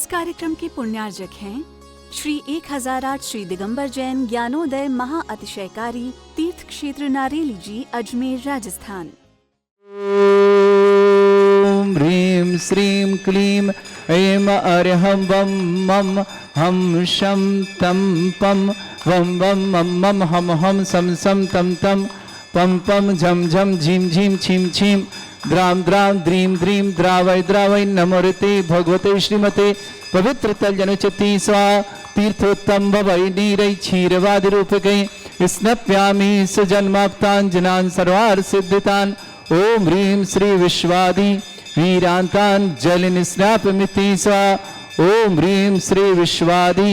इस कार्यक्रम के पुण्यार्जक हैं श्री 1008 श्री दिगंबर जैन ज्ञानोदय महा अतिशयकारी तीर्थ क्षेत्र नारेली जी, अजमेर, राजस्थान। ओम ह्रीं श्रीं क्लीं ऐं अर्हं वं मं हम शं तं पं वं वं मं मं हम हम सं सं तं तं पं पं झं झं झीं झीं छीं छीं द्रां द्रां द्रीं द्रीं द्रावय द्रावय नमोरते भगवते श्रीमते पवित्र तलजनुचति स्वा तीर्थोत्तम भवै नीरै क्षीरवादि रूपकै स्नप्यामि सुजन्माप्ताञ्जनान् सर्वार्थ सिद्धितान्। ओम ह्रीं श्री विश्वादि वीरान्तान् जलनिस्नापमिति स्वा। ओम ह्रीं श्री विश्वादि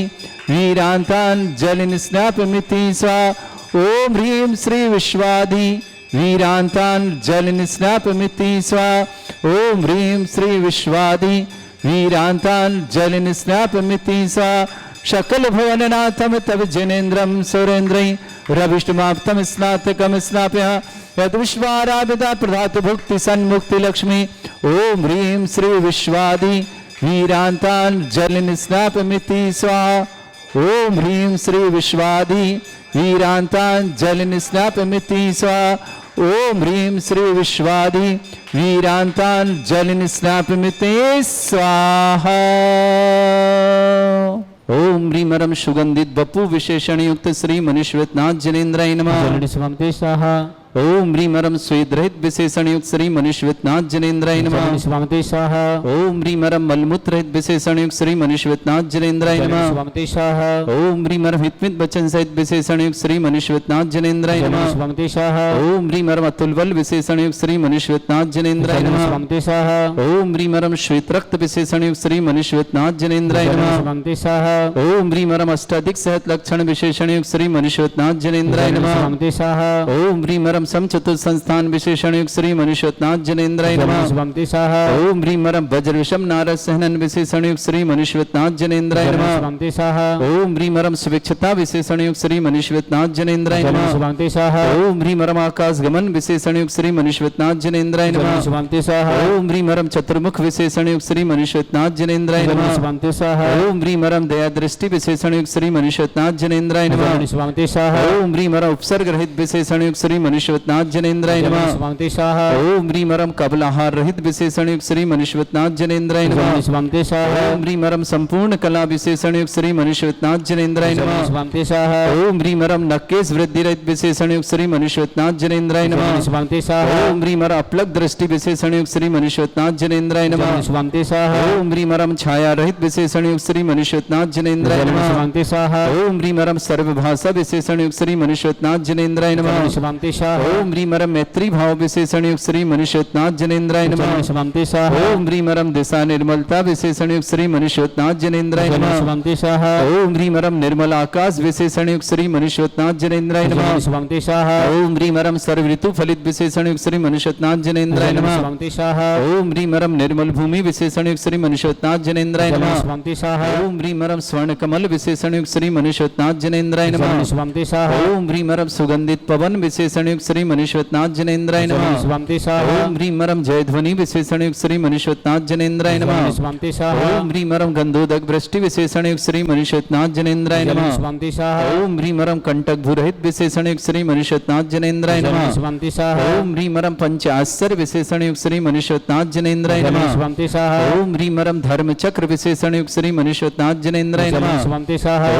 वीरान्तान् जलनिस्नापमिति स्वा। ओम ह्रीं श्री विश्वादि वीरान्तान् जलनिस्नापमिति स्वा। ओम ह्रीं श्री विश्वादि वीरान्तान् जलनिस्नापमिति स्वा। शकल भुवननाथं तव जनेन्द्रं सुरेन्द्रै रविष्टमाप्तं स्नातकं स्नाप्य यद विश्वाराधिता प्रधातु भुक्ति सन्मुक्ति लक्ष्मी। ओम ह्रीं श्री विश्वादि वीरान्तान् जलनिस्नापमिति स्वाहा। ओम ह्रीं श्री विश्वादि वीरान्तान् जलनिस्नापमिति स्वाहा। ओम ह्रीं श्री विश्वादि वीरान्तान् जलनिस्नापमिति स्वाहा। ओम ह्रीं रं सुगंधित बपु विशेषण युक्त श्री मनीश्वरनाथ जनेन्द्राय नमः। ओम ह्रीं रं स्वेदरहित विशेषण युक्त श्री मनीश्वरनाथ जनेन्द्राय नमः। ओम ह्रीं रं मलमूत्र रहित विशेषण युक्त श्री मनीश्वरनाथ जनेन्द्राय नमः। ओम ह्रीं रं हितमित वचन सहित विशेषण युक्त श्री मनीश्वरनाथ जनेन्द्राय नमः। ओम ह्रीं रं अतुलबल विशेषण युक्त श्री मनीश्वरनाथ जनेन्द्राय नमः। ओम ह्रीं रं श्वेत रक्त विशेषण युक्त श्री मनीश्वरनाथ जनेन्द्राय नमः। ओम ह्रीं रं अष्टाधिक सहत लक्षण विशेषण युक्त श्री मनीश्वरनाथ जनेन्द्राय नमः। ओम ह्रीं रं समचतुर्थ संस्थान विशेषण युक्त श्री मनीश्वरनाथ जनेन्द्राय नमः। ओम ह्रीं रं वज्र विषम नारद सहनन विशेषण युक्त श्री मनीश्वरनाथ जनेन्द्राय नमः। ओम ह्रीं रं स्वेच्छता विशेषण युक्त श्री मनीश्वरनाथ जनेन्द्राय नमः। ओम ह्रीं रं आकाश गमन विशेषण युक्त श्री मनीश्वरनाथ जनेन्द्राय नमः। ओम ह्रीं रं चतुर्मुख विशेषण युक्त श्री मनीश्वरनाथ जनेन्द्राय नमः। ओम ह्रीं रं दया दृष्टि विशेषण युक्त श्री मनीश्वरनाथ जनेन्द्राय नमः। ओम ह्रीं रं उपसर्ग रहित विशेषण युक्त श्री मनीश्वरनाथ जनेन्द्राय नमः। ओम ह्रीं रं कबलाहार रहित विशेषण युक्त श्री मनीश्वरनाथ जनेन्द्राय नमः। ओम ह्रीं रं संपूर्ण कला विशेषण युक्त श्री मनीश्वरनाथ जनेन्द्राय नमः। ओम ह्रीं रं नक्केश वृद्धि रहित विशेषण युक्त श्री मनीश्वरनाथ जनेन्द्राय नमः। ओम ह्रीं रं अपलक दृष्टि विशेषण युक्त श्री मनीश्वरनाथ जनेन्द्राय नमः। ओम ह्रीं रं छाया रहित विशेषण युक्त श्री मनीश्वरनाथ जनेन्द्राय नमः। ओम ह्रीं रं सर्वभाषा विशेषण युक्त श्री मनीश्वरनाथ जनेन्द्राय नमः। ओम ह्रीं रं मैत्री भाव विशेषण युक्त श्री मनीश्वरनाथ जनेन्द्राय नमः। ओम ह्रीं रं दिशा निर्मलता विशेषण युक्त श्री मनीश्वरनाथ जनेन्द्राय नमः। ओम ह्रीं रं निर्मल आकाश विशेषण युक्त श्री मनीश्वरनाथ जनेन्द्राय नमः। ओम ह्रीं रं सर्व ऋतु फलित विशेषण युक्त श्री मनीश्वरनाथ जनेन्द्राय नमः। ओम ह्रीं रं निर्मल भूमि विशेषण युक्त श्री मनीश्वरनाथ जनेन्द्राय नमः। ओम ह्रीं रं स्वर्ण कमल विशेषण युक्त श्री मनीश्वरनाथ जनेन्द्राय नमः। ओम ह्रीं रं सुगंधित पवन विशेषण युक्त श्री मनीश्वरनाथ जनेन्द्राय नमः। ओम ह्रीं रं जयध्वनि विशेषण युक्त श्री मनीश्वरनाथ जनेन्द्राय नमः। ओम ह्रीं रं गंधोदक वृष्टि विशेषण युक्त श्री मनीश्वरनाथ जनेन्द्राय नमः। ओम ह्रीं रं कंटक भूरहित विशेषण युक्त श्री मनीश्वरनाथ जनेन्द्राय नमः। ओम ह्रीं रं पंचाश्चर्य विशेषण युक्त श्री मनीश्वरनाथ जनेन्द्राय नमः। ओम ह्रीं रं धर्म चक्र विशेषण युक्त श्री मनीश्वरनाथ जनेन्द्राय नमः।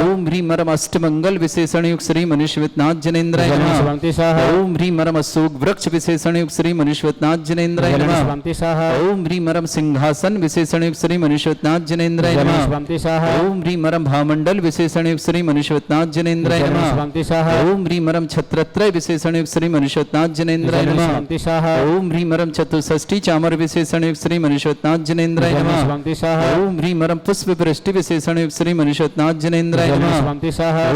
ओम ह्रीं रं अष्टमंगल विशेषण युक्त श्री मनीश्वरनाथ जनेन्द्राय नमः। ओम ह्रीं रं अशोक वृक्ष विशेषण युक्त श्री मनीश्वरनाथ जनेन्द्राय नमः। ओम ह्रीं रं सिंहासन विशेषण युक्त श्री मनीश्वरनाथ जनेन्द्राय नमः। ओम ह्रीं रं भामंडल विशेषण युक्त श्री मनीश्वरनाथ जनेन्द्राय नमः। ओम ह्रीं रं छत्रत्रय विशेषण युक्त श्री मनीश्वरनाथ जनेन्द्राय नमः। ओम ह्रीं रं चतुष्षष्टि चामर विशेषण युक्त श्री मनीश्वरनाथ जनेन्द्राय नमः। ओम ह्रीं रं पुष्प वृष्टि विशेषण युक्त श्री मनीश्वरनाथ जनेन्द्राय नमः।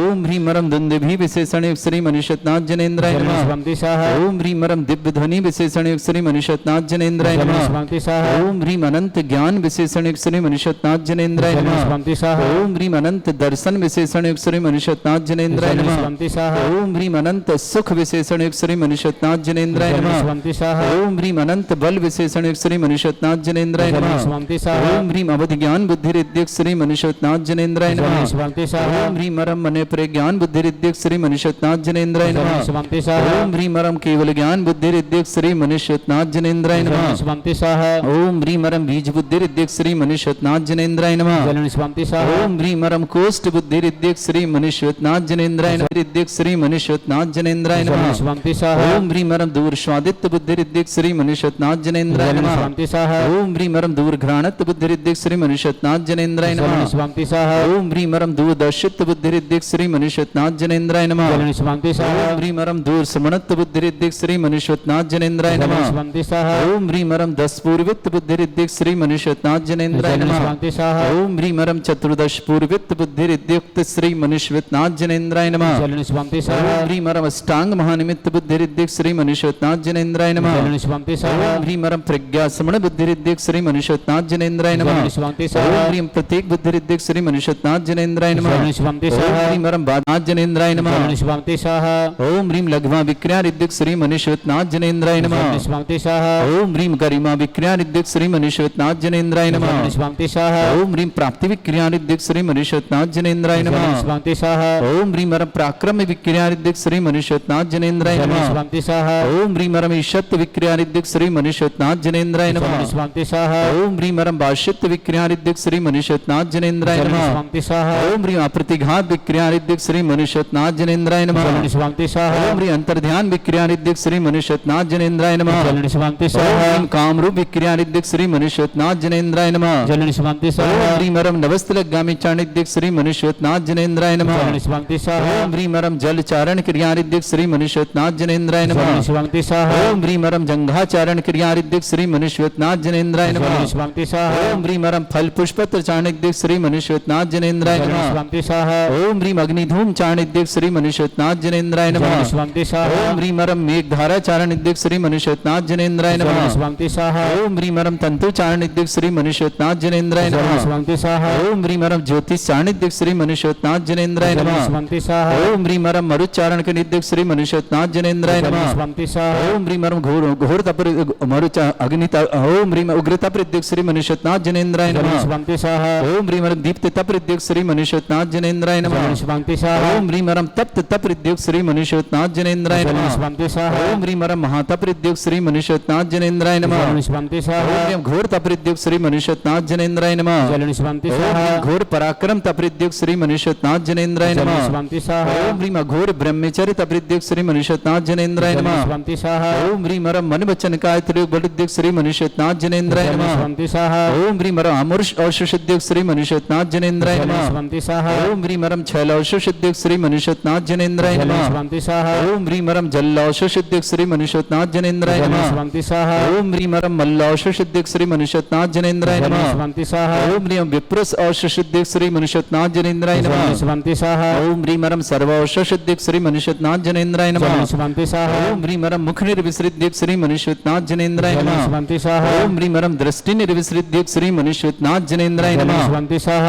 ओम ह्रीं रं दुंदुभि विशेषण युक्त श्री मनीश्वरनाथ जनेन्द्राय नमः। स्वामिति सह ओम ह्रीम रम दिव्य ध्वनि विशेषण युक्त श्री मनुष्यनाथ जनेन्द्राय नमः स्वामिति सह ओम ह्रीम अनंत ज्ञान विशेषण युक्त श्री मनुष्यनाथ जनेन्द्राय नमः स्वामिति सह ओम ह्रीम अनंत दर्शन विशेषण युक्त श्री मनुष्यनाथ जनेन्द्राय नमः स्वामिति सह ओम ह्रीम अनंत सुख विशेषण युक्त श्री मनुष्यनाथ जनेन्द्राय नमः स्वामिति सह ओम ह्रीम अनंत बल विशेषण युक्त श्री मनुष्यनाथ जनेन्द्राय नमः स्वामिति सह ओम ह्रीम अवधि ज्ञान बुद्धि रिद्धिक श्री मनुष्यनाथ जनेन्द्राय नमः स्वामिति सह ओम ह्रीम रम मने प्रज्ञान बुद्धि रिद्धिक श्री मनुष्यनाथ जनेन्द्राय नमः स्वामिति सह ओम ह्रीम रम केवल ज्ञान बुद्धि रिद्धिक श्री मनुष्यनाथ जनेन्द्राय नमः स्वामिति सह ओम ह्रीम रम बीज बुद्धि रिद्धिक श्री मनुष्यनाथ जनेन्द्राय नमः स्वामिति सह ओम ह्रीम रम कोष्ठ बुद्धि रिद्धिक श्री मनुष्यनाथ जनेन्द्राय नमः रिद्धिक श्री मनुष्यनाथ जनेन्द्राय नमः स्वामिति सह ओम ह्रीम रम दूर स्वादित्य बुद्धि रिद्धिक श्री मनुष्यनाथ जनेन्द्राय नमः स्वामिति सह ओम ह्रीम रम दूर घ्राणत्व बुद्धि रिद्धिक श्री मनुष्यनाथ जनेन्द्राय नमः स्वामिति सह ओम ह्रीम रम दूर दर्शित्व बुद्धि रिद्धिक श्री मनुष्यनाथ जनेन्द्राय नमः स्वामिति सह ओम ह्रीम रम दूर समणत्व बुद्धि रिद्धिक श्री मनुष्यनाथ जनेन्द्राय नमः स्वामिति सह ओम ह्रीम रम दस पूर्वित्त बुद्धि रिद्धिक श्री मनुष्यनाथ जनेन्द्राय नमः स्वामिति सह ओम ह्रीम रम चतुर्दश पूर्वित्त बुद्धि रिद्धियुक्त श्री मनुष्यनाथ जनेन्द्राय नमः स्वामिति सह ओम ह्रीम रम अष्टांग महानिमित्त बुद्धि रिद्धिक श्री मनुष्यनाथ जनेन्द्राय नमः स्वामिति सह ओम ह्रीम रम प्रज्ञा समण बुद्धि रिद्धिक श्री मनुष्यनाथ जनेन्द्राय नमः स्वामिति ओम सह ह्रीम प्रतीक बुद्धि रिद्धिक श्री मनुष्यनाथ जनेन्द्राय नमः स्वामिति ओम सह ह्रीम रम बादनाथ जनेन्द्राय नमः स्वामिति सह ओम ह्रीम लघ्वा विक्रिया रिद्धिक श्री मनुष्यनाथ जनेन्द्राय नमः स्वामिति सह ओम ह्रीम गरिमा विक्रिया रिद्धिक श्री मनुष्यनाथ जनेन्द्राय नमः स्वामिति सह ओम ह्रीम प्राप्ति विक्रिया रिद्धिक श्री मनुष्यनाथ जनेन्द्राय नमः स्वामिति सह ओम ह्रीम रम पराक्रम विक्रिया रिद्धिक श्री मनुष्यनाथ जनेन्द्राय नमः स्वामिति सह ओम ह्रीम रम ईशत्व विक्रिया रिद्धिक श्री मनुष्यनाथ जनेन्द्राय नमः स्वामिति सह ओम ह्रीम रम भाष्यत्व विक्रिया रिद्धिक श्री मनुष्यनाथ जनेन्द्राय नमः स्वामिति सह ओम ह्रीम अप्रतिघात विक्रिया रिद्धिक श्री मनुष्यनाथ जनेन्द्राय नमः स्वामिति सह ओम ह्रीम अंतर्ध्यान विक्रिया रिद्धिक श्री मनुष्यनाथ जनेन्द्राय नमः स्वामिति ओम सह ह्रीम कामरूप विक्रिया रिद्धिक श्री मनुष्यनाथ जनेन्द्राय नमः स्वामिति सह ओम ह्रीम रम नवस्तलगामी चाणिद्यक श्री मनुष्यनाथ जनेन्द्राय नमः स्वामिति सह ओम ह्रीम रम जल चारण क्रिया रिद्धिक श्री मनुष्यनाथ जनेन्द्राय नमः स्वामिति सह ओम ह्रीम रम जंघाचारण क्रिया रिद्धिक श्री मनुष्यनाथ जनेन्द्राय नमः स्वामिति सह ओम ह्रीम रम फल पुष्पत्र चाणिद्यक श्री मनुष्यनाथ जनेन्द्राय नमः स्वामिति सह ओम ह्रीम अग्निधूम चाणिद्यक श्री मनुष्यनाथ जनेन्द्राय नमः स्वामिति सह ओम ह्रीम रम मेघधारा चारण इद्यक श्री मनुष्यनाथ जनेन्द्राय नमः स्वामिति सह ओम ह्रीम रम तंतु चारण इद्यक श्री मनुष्यनाथ जनेन्द्राय नमः स्वामिति सह ओम ह्रीम रम ज्योतिष चारण इद्यक श्री मनुष्यनाथ जनेन्द्राय नमः स्वामिति सह ओम ह्रीम रम मरुच्चारण के निद्यक श्री मनुष्यनाथ जनेन्द्राय नमः स्वामिति सह ओम ह्रीम रम घोर तपर मरुचा अग्निता ओम ह्रीम उग्र तप इद्यक श्री मनुष्यनाथ जनेन्द्राय नमः स्वामिति सह ओम ह्रीम रम दीप्त तप इद्यक श्री मनुष्यनाथ जनेन्द्राय नमः स्वामिति सह ओम ह्रीम रम तप्त तप इद्यक श्री मनुष्यनाथ जनेन्द्राय नमः स्वामिति सह ओम ह्रीम रम महातप इद्यक श्री मनुष्यनाथ जनेन्द्राय नमः स्वामिति सह ओम ह्रीम घोर तप इद्यक श्री मनुष्यनाथ जनेन्द्राय नमः स्वामिति ओम सह ह्रीम घोर पराक्रम तप इद्यक श्री मनुष्यनाथ जनेन्द्राय नमः स्वामिति सह ओम ह्रीम घोर ब्रह्मचर्य तप इद्यक श्री मनुष्यनाथ जनेन्द्राय नमः स्वामिति सह ओम ह्रीम रम मन वचन काय त्रियोग बल इद्यक श्री मनुष्यनाथ जनेन्द्राय नमः स्वामिति सह ओम ह्रीम रम अमरुष औषध इद्यक श्री मनुष्यनाथ जनेन्द्राय नमः स्वामिति सह ओम ह्रीम रम छैल औषध इद्यक श्री मनुष्यनाथ जनेन्द्राय नमः स्वामिति सह ओम ह्रीम रम जल औषध इद्यक श्री मनुष्यनाथ जनेन्द्राय नमः स्वामिति सह ओम ह्रीम रम मल्ल औषध इद्यक श्री मनुष्यनाथ जनेन्द्राय नमः स्वामिति सह ओम ह्रीम विप्रस औषध इद्यक श्री मनुष्यनाथ जनेन्द्राय नमः स्वामिति सह ओम ह्रीम रम सर्व औषध इद्यक श्री मनुष्यनाथ जनेन्द्राय नमः स्वामिति सह ओम ह्रीम रम मुख निर्विसृद्यक श्री मनुष्यनाथ जनेन्द्राय नमः स्वामिति सह ओम ह्रीम रम दृष्टि निर्विसृद्यक श्री मनुष्यनाथ जनेन्द्राय नमः स्वामिति सह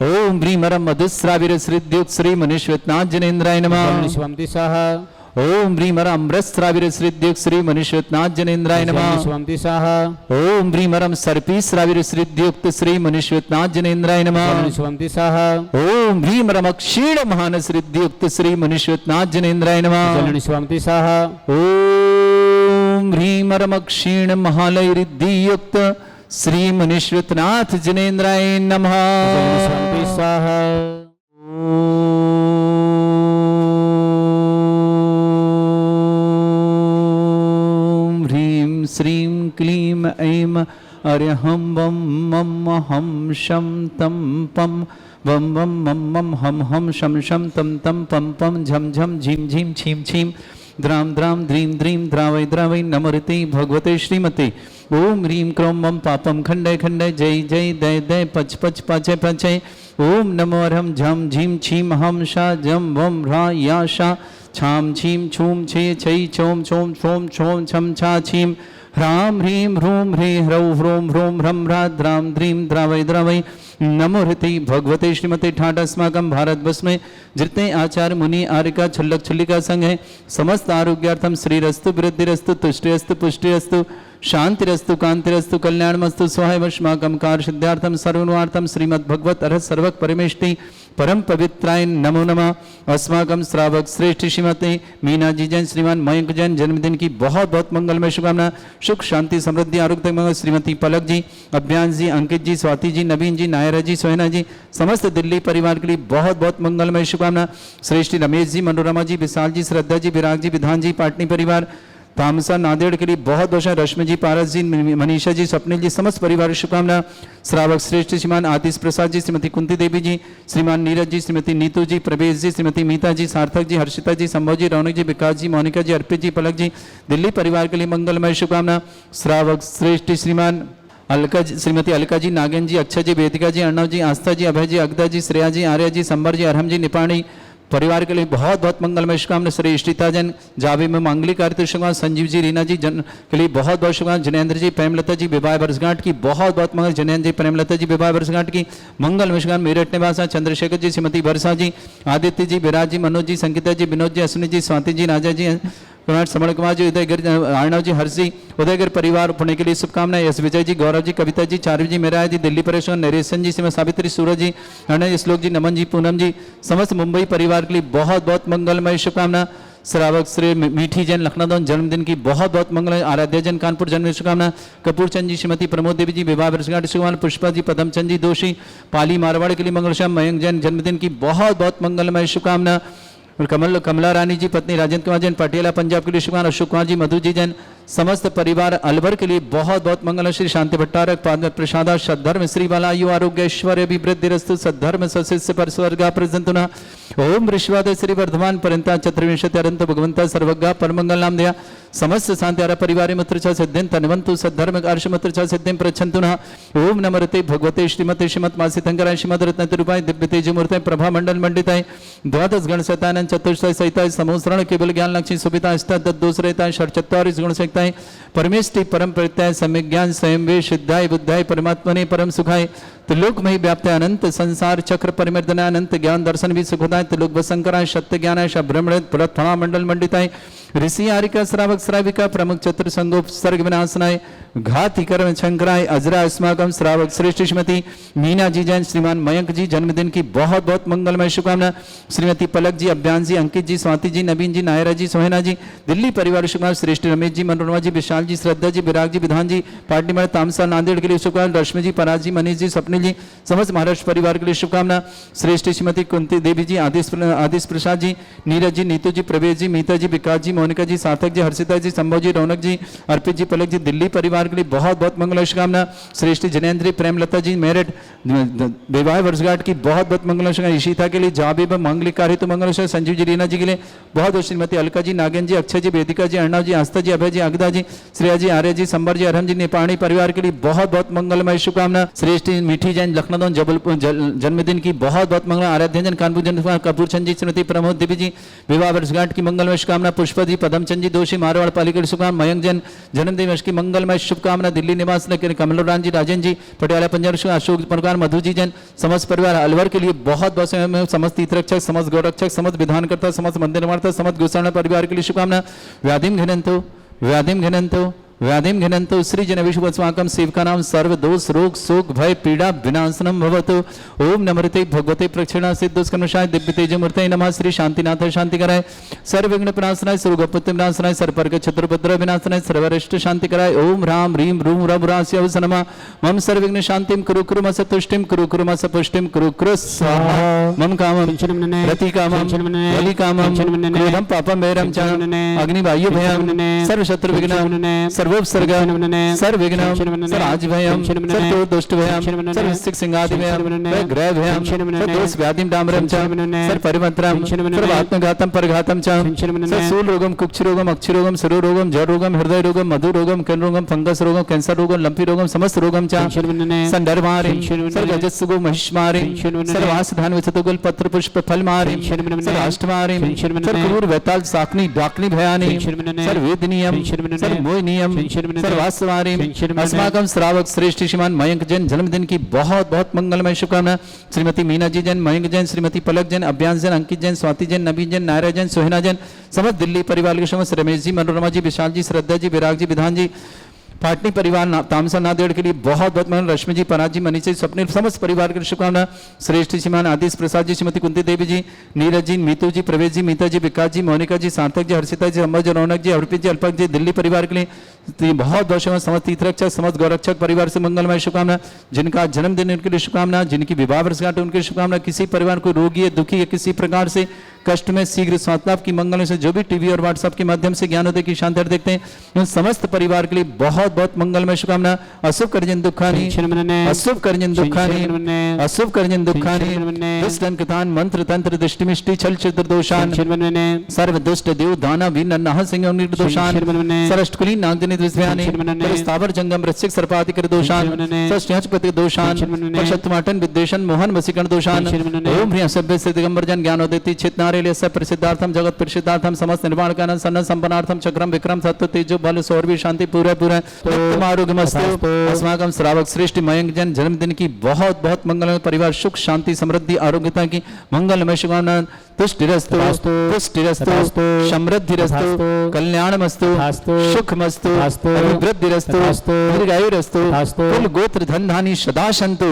ओम ह्रीम रम मधुस्राविर श्रीद्युक्त श्री मनुष्यनाथ जनेन्द्राय नमः स्वामिति सह ओम ह्रीम रम अमृतस्राविर श्रीद्युक्त श्री मनुष्यनाथ जनेन्द्राय नमः स्वामिति सह ओम ह्रीम रम सर्पी श्राविर श्रीद्युक्त श्री मनुष्यनाथ जनेन्द्राय नमः स्वामिति सह ओम ह्रीम रम क्षीण महान श्रीद्युक्त श्री मनुष्यनाथ जनेन्द्राय नमः स्वामिति सह ओम ह्रीम रम क्षीण महालय रिद्धियुक्त श्री मनुष्यनाथ जनेन्द्राय नमः स्वामिति सह ओम ह्रीम श्रीम क्लीम ऐम अर्हं वम मम हम शम तम पम वम वम मम मम हम शम शम तम तम पम पम झम झम झीम झीम छीम छीम द्राम द्राम द्रीम द्रीम द्रावै द्रावै नमरते भगवते श्रीमते ओम ह्रीम क्रोम मम पापम खंडय खंडय जय जय दय दय पच पच पचय पचय ओम नमो अर्हं झम झीम छीम हम शा जम वम ह्रा या शा छाम छीम छूम छे छै छोम छोम छोम छोम छम छा छीम ह्राम ह्रीं ह्रूं ह्रीं ह्रौं ह्रों ह्रों ह्रं ह्राद्रां द्रीं द्रावै द्रावै नमो हृति भगवते श्रीमते ठाट अस्माकं भारतवर्ष में जितने आचार्य मुनि आर्यका छल्लक छल्लिका संघ है समस्त आरोग्यार्थम श्रीरस्तु वृद्धिरस्तु तुष्टिरस्तु पुष्टिरस्तु शांतिरस्तु कांतिरस्तु कल्याणमस्तु स्वाहायवश्माकं कार्य सिद्धार्थम सर्वनुवार्थम श्रीमद् भगवत अर्हत सर्वक परमेष्टि परम पवित्राय नमो नमः। अस्माकं श्रावक श्रेष्ठ श्रीमती मीना जी जैन श्रीमान मयंक जैन जन्मदिन की बहुत बहुत मंगलमय शुभकामना सुख शांति समृद्धि आरोग्य मंगल। श्रीमती पलक जी, अभ्यांश जी, अंकित जी, स्वाति जी, नवीन जी, नायरा जी, सोहना जी, समस्त दिल्ली परिवार के लिए बहुत बहुत मंगलमय शुभकामना। श्रेष्ठ रमेश जी, मनोरमा जी, विशाल जी, श्रद्धा जी, विराग जी, विधान जी, पाटनी परिवार तामसा नांदेड़ के लिए बहुत बहुत रश्मि जी, पारस जी, मनीषा जी, स्वप्निल जी, समस्त परिवार शुभकामना। श्रावक श्रेष्ठ श्रीमान आतिश प्रसाद जी, श्रीमती कुंती देवी जी, श्रीमान नीरज जी, श्रीमती नीतू जी, प्रवेश जी, श्रीमती मीता जी, सार्थक जी, हर्षिता जी, संभव जी, रौनक जी, विकास जी, मोनिका जी, अर्पित जी, पलक जी, दिल्ली परिवार के लिए मंगलमय शुभकामना। श्रावक श्रेष्ठ श्रीमान अलका जी, श्रीमती अलका जी, नागेन जी, अक्षय जी, वेदिका जी, अर्णव जी, आस्था जी, अभय जी, अगदा जी, श्रेया जी, आर्या जी, संबर जी, अरहम जी, निपाणी परिवार के लिए बहुत बहुत मंगलमय शुभकामना। श्री इष्टिता जन जावे में मांगलिक कार्य शुभकामना। संजीव जी, रीना जी जन के लिए बहुत बहुत शुभकामना। जनेन्द्र जी, प्रेमलता जी, विवाह वर्षगांठ की बहुत बहुत मंगल। जनेन्द्र जी, प्रेमलता जी, विवाह वर्षगांठ की मंगलमय शुभकामना। मेरठ निवासा चंद्रशेखर जी, श्रीमती वर्षा जी, आदित्य जी, विराज जी, मनोज जी, संगीता जी, विनोद जी, अश्विनी जी, स्वाति जी, राजा जी, समण कुमार जी, उदयगिर, अर्णव जी, हर्ष जी, उदयगिर परिवार पुणे के लिए शुभकामनाएं। एस विजय जी, गौरव जी, कविता जी, चारवी जी, मेरा जी, दिल्ली परेशान, नरेशन जी, श्रीमती सावित्री, सूरज जी, अर्णव श्लोक जी, नमन जी, पूनम जी, समस्त मुंबई परिवार के लिए बहुत बहुत मंगलमय शुभकामना। श्रावक श्री मीठी जैन लखनऊ जन्मदिन की बहुत बहुत मंगल। आराध्या जैन कानपुर जन्मदिन शुभकामना। कपूर चंद जी, श्रीमती प्रमोद देवी जी, विवाह वर्षगांठ शुभकामना। पुष्पा जी, पदमचंद जी दोषी पाली मारवाड़ के लिए मंगलश्याम। मयंक जैन जन्मदिन की बहुत बहुत मंगलमय शुभकामना। और कमला रानी जी, पत्नी राजेंद्र कुमार जैन, पटियाला पंजाब के लिए शुभकामना। अशोक कुमार जी, मधु जी जैन, समस्त परिवार अलवर के लिए बहुत बहुत मंगल। श्री शांति भट्टारक पाद प्रसादा सद्धर्म श्री बाला आयु आरोग्य ऐश्वर्य अभिवृद्धिरस्तु सद्धर्म सशिष्य पर स्वर्गा प्रजंतुना। ओम ऋषवाद श्री वर्धमान पर्यंता चतुर्विंशति अरंत भगवंता सर्वज्ञा परमंगल नाम दया समस्त शांति परिवार मित्र च सिद्धिं तन्वन्तु सद्धर्म कार्य मित्र च सिद्धिं प्रच्छन्तुना। ओम नमस्ते भगवते श्रीमते श्रीमत मासी तंकराय श्रीमद रत्नतिरूपाय दिव्य तेजमूर्ते प्रभा मंडल मंडिताय द्वादश गण शतानंद चतुष्टय सहिताय समोसरण केवल ज्ञान लक्ष्मी सुविता अष्टादश दोष रहताय षट्चत्वारिश गुण सहिताय परमेष्टि परम प्रत्याय सम्यक ज्ञान स्वयं वे सिद्धाय बुद्धाय परमात्मने परम सुखाय त्रिलोकमयी व्याप्त अनंत संसार चक्र परिमर्दनाय अनंत ज्ञान दर्शन भी सुखदाय त्रिलोक वसंकराय सत्य ज्ञानाय ब्रह्मण प्रथमा मंडल मंडिताय ऋषि आरिका श्रावक श्राविका प्रमुख चतुर संगोप सर्ग विनाशनाय घाति कर्म शंकराय अजरा अस्माकम श्रावक श्रेष्ठ श्रीमती मीना जी जैन श्रीमान मयंक जी जन्मदिन की बहुत बहुत मंगलमय शुभकामना। श्रीमती पलक जी, अभ्यांश जी, अंकित जी, स्वाति जी, नवीन जी, नायरा जी, सोहना जी, दिल्ली परिवार शुभकामना। श्रेष्ठ रमेश जी, मनोरमा जी, विशाल जी, श्रद्धा जी, विराग जी, विधान जी, पार्टी में तामसा नांदेड़ के लिए शुभकामना। रश्मि जी, पराज जी, मनीष जी, स्वप्निल जी, समस्त महाराष्ट्र परिवार के लिए शुभकामना। श्रेष्ठ श्रीमती कुंती देवी जी, आदिश प्रसाद जी, नीरज जी, नीतू जी, प्रवेश जी, मीता जी, विकास जी, मोनिका जी, सार्थक जी, हर्षिता जी, संभव जी, रौनक जी, अर्पित जी, पलक जी, दिल्ली परिवार के लिए बहुत बहुत मंगल शुभकामना। श्रेष्ठ जनेन्द्र, प्रेमलता जी, मेरठ विवाह वर्षगांठ की बहुत बहुत मंगल शुभकामना। ईशिता के लिए जाबे मांगलिक कार्य तो मंगल। संजीव जी, रीना जी के लिए बहुत बहुत। श्रीमती अलका जी, नागेन जी, अक्षय जी, वेदिका जी, अर्णव जी, आस्था जी, अभय जी, अगदा जी, श्रेया जी, आर्य जी, संबर जी, अरहम जी, नेपाणी परिवार के लिए बहुत बहुत मंगलमय शुभकामना। श्रेष्ठ मीठी जैन लखनऊ जबलपुर जन्मदिन की बहुत बहुत मंगल। आराध्य जन कानपुर जन कपूर चंद जी, श्रीमती प्रमोद देवी जी, विवाह वर्षगांठ की मंगलमय शुभकामना। पुष्पा जी, पदमचंद जी दोषी मारवाड़ पालिका शुभकामना। मयंक जैन जन्मदिन की मंगलमय शुभकामना। दिल्ली निवास कमलरान जी, राजेंद्र जी, पटियाला पंजाब अशोक प्रकार, मधु जी जैन, समस्त परिवार अलवर के लिए बहुत बहुत। समस्त तीर्थरक्षक, समस्त गौरक्षक, समस्त विधानकर्ता, समस्त मंदिर निर्माता, समस्त गोसाणा परिवार के लिए शुभकामना। व्याधिम घिनंतो व्याधिम घिनंतो व्याधिम घिनंतो सृजन विश्वस्माकं सेवकानां सर्व दोष रोग शोक भय पीड़ा विनाशनम भवतु। ओम नमस्ते भगवते प्रक्षिणा सिद्धस्कर्मशाय दिव्य तेजमूर्ते नमः। श्री शांतिनाथ शांतिकराय सर्वविघ्न विनाशनाय सर्वगोपत्य विनाशनाय सर्वपर्ग चतुर्भद्र विनाशनाय सर्वरिष्ट शांतिकराय। ओम ह्रां ह्रीं ह्रूं रघुरास्य नमः। मम सर्वविघ्न शांतिं कुरु कुरु मस तुष्टिं कुरु कुरु मस पुष्टिं कुरु कुरु स्वाहा। मम कामं रतिकामं बलिकामं क्रोधं पापं वैरं च अग्निवायु भयं सर्वशत्रु विघ्नं सर्वोपसर्गम सर्वविघ्नम सर्वराजभयम सर्वदोषभयम सर्वसिक सिंहादिभयम ग्रहभयम सर्वदोष व्याधिम डामरम च सर्वपरिमत्रम सर्वात्मघातम परघातम च सर्वशूलरोगम कुक्षरोगम अक्षरोगम सरोरोगम जड़रोगम हृदय रोगम मधुरोगम कर्ण फंगस रोगम कैंसर रोगम लंपी रोगम समस्त रोगम च संदर्भारि सर्वजस्सुगो महिष्मारि सर्वासधान विचतुगुल पत्र पुष्प फल मारि सर्वाष्टमारि सर्वक्रूर वैताल साकनी डाकनी भयानि सर्ववेदनीयम सर्वमोहनीयम सर्वास्वारि अस्माकं श्रावक श्रेष्ठ श्रीमान मयंक जैन जन्मदिन की बहुत बहुत मंगलमय शुभकामना। श्रीमती मीना जी जैन, मयंक जैन, श्रीमती पलक जैन, अभ्यांश जैन, अंकित जैन, स्वाति जैन, नबीन जैन, नायरा जैन, सोहिना जैन, समस्त दिल्ली परिवार के समस्त रमेश जी, मनोरमा जी, विशाल जी, श्रद्धा जी, विराग जी, विधान जी, पाटनी परिवार तामसा नादेड़ के लिए बहुत बहुत मन, रश्मि जी, पराग जी, मनीष जी, स्वप्निल, समस्त परिवार के शुभकामना। श्रेष्ठ श्रीमान आदिश प्रसाद जी, श्रीमती कुंती देवी जी, नीरज जी, मीतू जी, प्रवेश जी, मीता जी, विकास जी, मोनिका जी, सार्थक जी, हर्षिता जी, अम्बर जी, रौनक जी, अर्पित जी, अल्पक जी, दिल्ली परिवार के लिए बहुत बहुत शुभकामना। समस्त तीर्थरक्षक समस्त गौरक्षक परिवार से मंगलमय शुभकामना। जिनका जन्मदिन उनके लिए शुभकामना, जिनकी विवाह वर्षगांठ उनके शुभकामना। किसी परिवार को रोगी है, दुखी है, किसी प्रकार से कष्ट में शीघ्र स्वास्थ्य लाभ की मंगल से जो भी टीवी और व्हाट्सएप के माध्यम से ज्ञानोदय की शांति देखते हैं, उन समस्त परिवार के लिए बहुत बहुत मंगलमय शुभकामना। अशुभ कर्जन दुखानी, अशुभ कर्जन दुखानी, अशुभ कर्जन दुखानी, दुष्ट अंकतान मंत्र तंत्र दृष्टिमिष्टि छल चित्र दोषान, सर्व दुष्ट देव दाना वीर नह सिंह निर्दोषान, सरष्टकुली नागजनी दृष्व्यानि, स्थावर जंगम वृश्चिक सर्पादि कर दोषान, षष्ठ्यपति दोषान, शतमाटन विद्वेषण मोहन वसीकरण दोषान। ओम ह्रीं सभ्य से दिगंबर जन ज्ञानोदयति चित्नारे प्रसिद्धार्थम जगत प्रसिद्धार्थम समस्त निर्माण कानन सन्न संपन्नार्थम चक्रम विक्रम सत्व तेजो बल सौरभि शांति पूरा पूरा आरोग्यमस्तु। अस्माकं श्रावक श्रेष्ठ मयंक जैन जन्मदिन की बहुत बहुत मंगलमय, परिवार सुख शांति समृद्धि आरोग्यता की मंगलमय शुभकामना। तुष्टिरस्तु पुष्टिरस्तु समृद्धिरस्तु कल्याणमस्तु सुखमस्तु अभिवृद्धिरस्तु दीर्घायुरस्तु कुल गोत्र धन धानी सदा सन्तु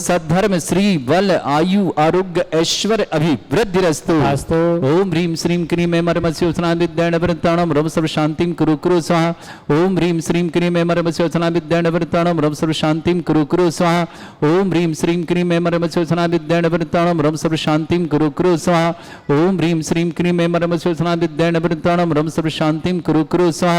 सद्धर्म श्री बल आयु आरोग्य ऐश्वर्य अभिवृद्धिरस्तु। ओम ह्रीं श्रीं क्रीं ऐं मर्मस्योचना विद्याणवृत्ताणं रव सर्व शांतिं कुरु कुरु स्वाहा। ओम ह्रीं श्रीं क्रीं ऐं मर्मस्योचना विद्याणवृत्ताणं रव सर्व शांतिं कुरु कुरु स्वाहा। ओम ह्रीं श्रीं क्रीं ऐं मर्मस्योचना विद्याणवृत्ताणं रव सर्व शांतिं कुरु कुरु स्वाहा। ओम ह्रीं श्रीं क्रीं ऐं मर्मस्योचना विद्याणवृत्ताणं रव सर्व शांतिं कुरु कुरु स्वाहा।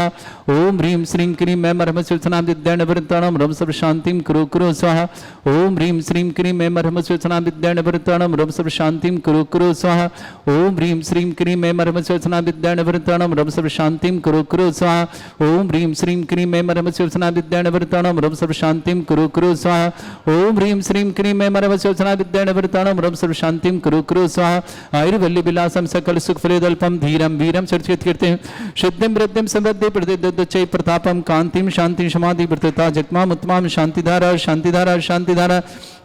ओम ह्रीं श्रीं क्रीं ऐं मर्मस्योचना विद्याणवृत्ताणं रव सर्व शांतिं कुरु कुरु स्वाहा। ओम ह्रीं श्रीं क्रीं ऐं मर्मस्योचना विद्याणवृत्ताणं रव सर्व शांतिं कुरु कुरु स्वाहा। ओम ह्रीं श्रीं क्रीं ऐं मर्मस्योचना विद्याणवृत्ताणं रव सर्व शांतिं कुरु कुरु स्वाहा। ओम ह्रीं श्रीं क्रीं ऐं मर्मस्योचना विद्याणवृत्ताणं रव सर्व शांतिं कुरु कुरु स्वाहा। ओम ह्रीं श्रीं क्रीं ऐं मर्मस्योचना विद्याणवृत्ताणं रव सर्व शांतिं कुरु कुरु स्वाहा। आयुर्वल्ली विलासम सकल सुख फलेदल्पम धीरम वीरम चर्चित कीर्तिम सिद्धिम वृद्धिम समृद्धि प्रतिदच्चै प्रतापम कांतिम शांति समाधि वृत्तता जगमाम उत्तमाम शांतिधारा शांतिधारा शांतिधारा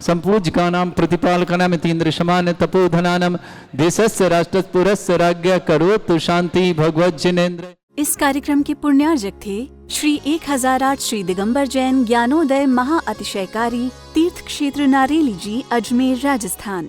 संपूज्यकानां प्रतिपालकानां इतीन्द्र समान तपोधनानां देशस्य राष्ट्रस्य पुरस्य राज्ञ करोतु शांति भगवत जिनेन्द्र। इस कार्यक्रम के पुण्यार्जक थे श्री 1008 श्री दिगंबर जैन ज्ञानोदय महा अतिशयकारी तीर्थ क्षेत्र नारेली जी, अजमेर, राजस्थान।